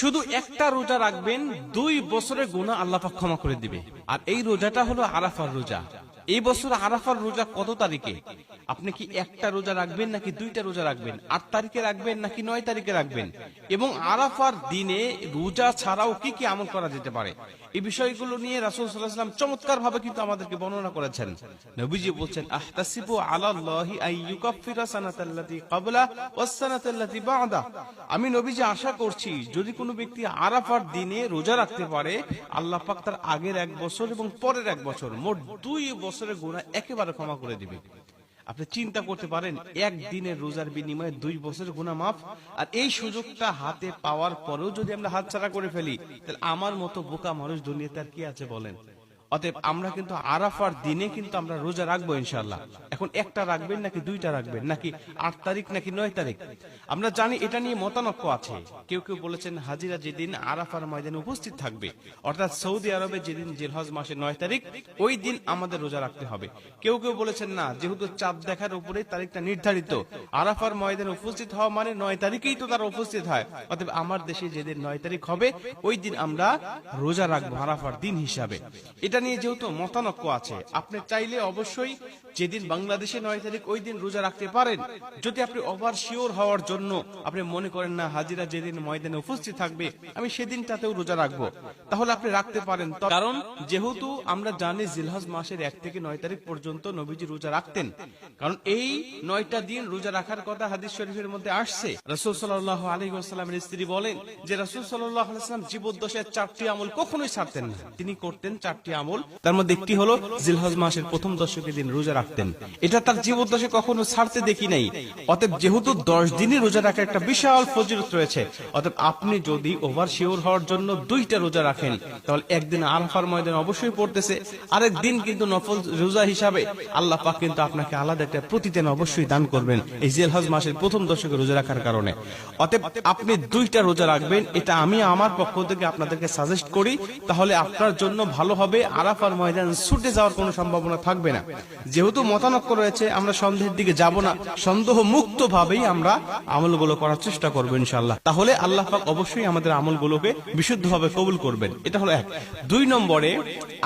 শুধু একটা রোজা রাখবেন, 2 বছরের গুনাহ আল্লাহ পাক ক্ষমা করে দিবে। আর এই রোজাটা হলো আরাফার রোজা। এই বছর আরাফার রোজা কত তারিখে? আপনি কি একটা রোজা রাখবেন নাকি 2টা রোজা রাখবেন? 8 তারিখে রাখবেন নাকি 9 তারিখে রাখবেন? এবং আরাফার দিনে রোজা ছাড়াও কি কি আমল করা যেতে পারে, এই বিষয়গুলো নিয়ে রাসূল সাল্লাল্লাহু আলাইহি ওয়াসাল্লাম চমৎকার ভাবে কিন্তু আমাদেরকে বর্ণনা করেছেন। নবীজি বলছেন, আহতাসিবু আলাল্লাহি আইয়ুকাফিরা সানাতাল্লাতী ক্বাবলা ওয়াস সানাতাল্লাতী বা'দা। আমি নবীজি আশা করছি যদি কোনো ব্যক্তি আরাফার দিনে রোজা রাখতে পারে, আল্লাহ পাক তার আগের 1 বছর এবং পরের 1 বছর মোট 2 বছরের গুনাহ একেবারে ক্ষমা করে দিবে। আপনি চিন্তা করতে পারেন, একদিনের রোজার বিনিময়ে 2 বছরের গুনাহ মাফ। আর এই সুযোগটা হাতে পাওয়ার পরেও যদি আমরা হাতছাড়া করে ফেলি, তাহলে আমার মতো বোকা মানুষ দুনিয়াতে আর কি আছে বলেন। অতএব আমরা কিন্তু আরাফার দিনে কিন্তু আমরা রোজা রাখবো ইনশাআল্লাহ। এখন একটা রাখবেন নাকি 2টা রাখবেন, নাকি 8 তারিখ নাকি 9 তারিখ? আমরা জানি এটা নিয়ে মতানক্য আছে। কেউ কেউ বলেছেন হাজিরা যেদিন আরাফার ময়দানে উপস্থিত থাকবে, অর্থাৎ সৌদি আরবে যেদিন জিলহজ মাসের 9 তারিখ, ওই দিন আমাদের রোজা রাখতে হবে। কেউ কেউ বলেছেন না, যেহেতু চাঁদ দেখার উপরে তারিখটা নির্ধারিত, আরাফার ময়দানে উপস্থিত হওয়া মানে 9 তারিখেই তো তারা উপস্থিত হয়, অতএব আমার দেশে যেদিন 9 তারিখ হবে ওই দিন আমরা রোজা রাখবো আরাফার দিন হিসাবে। এটা নিয়ে যেহেতু মতানক্য আছে, আপনি চাইলে অবশ্যই যেদিন বাংলাদেশে 9 তারিখ ওই দিন রোজা রাখতে পারেন। যদি আপনি ওভার শিওর হওয়ার জন্য আপনি মনে করেন না হাজিরা যেদিন ময়দানে উপস্থিত থাকবে আমি সেদিনটাতেও রোজা রাখবো, তাহলে আপনি রাখতে পারেন। কারণ যেহেতু আমরা জানি জিলহজ মাসের 1 থেকে 9 তারিখ পর্যন্ত নবীজি রোজা রাখতেন, কারণ এই 9টা দিন রোজা রাখার কথা হাদিস শরীফের মধ্যে আসছে। রাসূল সাল্লাল্লাহু আলাইহি ওয়াসাল্লামের স্ত্রী বলেন যে রাসূল সাল্লাল্লাহু আলাইহি ওয়াসাল্লাম জীবদ্দশায় 4টি আমল কখনোই ছাড়তেন না। তিনি করতেন 4টি আমল, তার মধ্যে একটি হলো জিলহজ মাসের প্রথম দশকের দিন রোজা রাখতেন। এটা তার জীবদ্দশায় কখনো ছাড়তে দেখি নাই। অতএব যেহেতু 10 দিনই রোজা রাখা একটা বিশাল ফজিলত রয়েছে, অতএব আপনি যদি ওভার শিওর হওয়ার জন্য 2টা রোজা রাখেন, তাহলে একদিন আরাফার ময়দানে অবশ্যই পড়তেছে, আরেক দিন কিন্তু নফল রোজা হিসাবে আল্লাহ পাক কিন্তু আপনাকে আলাদা একটা প্রতিদান অবশ্যই দান করবেন এই জিলহজ মাসের প্রথম দশকে রোজা রাখার কারণে। অতএব আপনি 2টা রোজা রাখবেন, এটা আমি আমার পক্ষ থেকে আপনাদেরকে সাজেস্ট করি। তাহলে আপনার জন্য ভালো হবে, আরাফার ময়দান ছুটে যাওয়ার কোনো সম্ভাবনা থাকবে না। যেহেতু মতানক্য রয়েছে, আমরা সন্দেহের দিকে যাব না, সন্দেহ মুক্ত ভাবেই আমরা আমলগুলো করার চেষ্টা করবো ইনশাআল্লাহ। তাহলে আল্লাহ পাক অবশ্যই আমাদের আমলগুলোকে বিশুদ্ধভাবে কবুল করবেন। এটা হলো 1। 2 নম্বরে,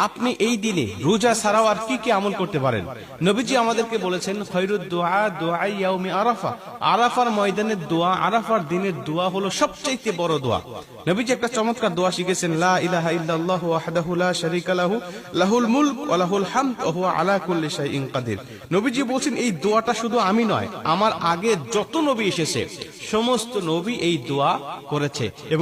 আপনি এই দিনে রোজা ছাড়াও আর কি কি আমল করতে পারেন? নবীজি আমাদেরকে বলেছেন খৈরুদ দুআ দুআ ইয়াউমি আরাফা। আরাফার ময়দানের দোয়া, আরাফার দিনের দোয়া হলো সবচেয়ে বড় দোয়া। নবীজি একটা চমৎকার দোয়া শিখেছেন, লা ইলাহা ইল্লাল্লাহু ওয়াহদাহু লা শারীকা লাহু লাহুল মুলক ওয়া লাহুল হামদ ওয়া হুয়া আলা কুল্লি শাইইন কাদির। নবীজি বলেন এই দোয়াটা শুধু আমি নয়, আমার আগে যত নবী এসেছে সমস্ত নবী এই দোয়া করেছে এবং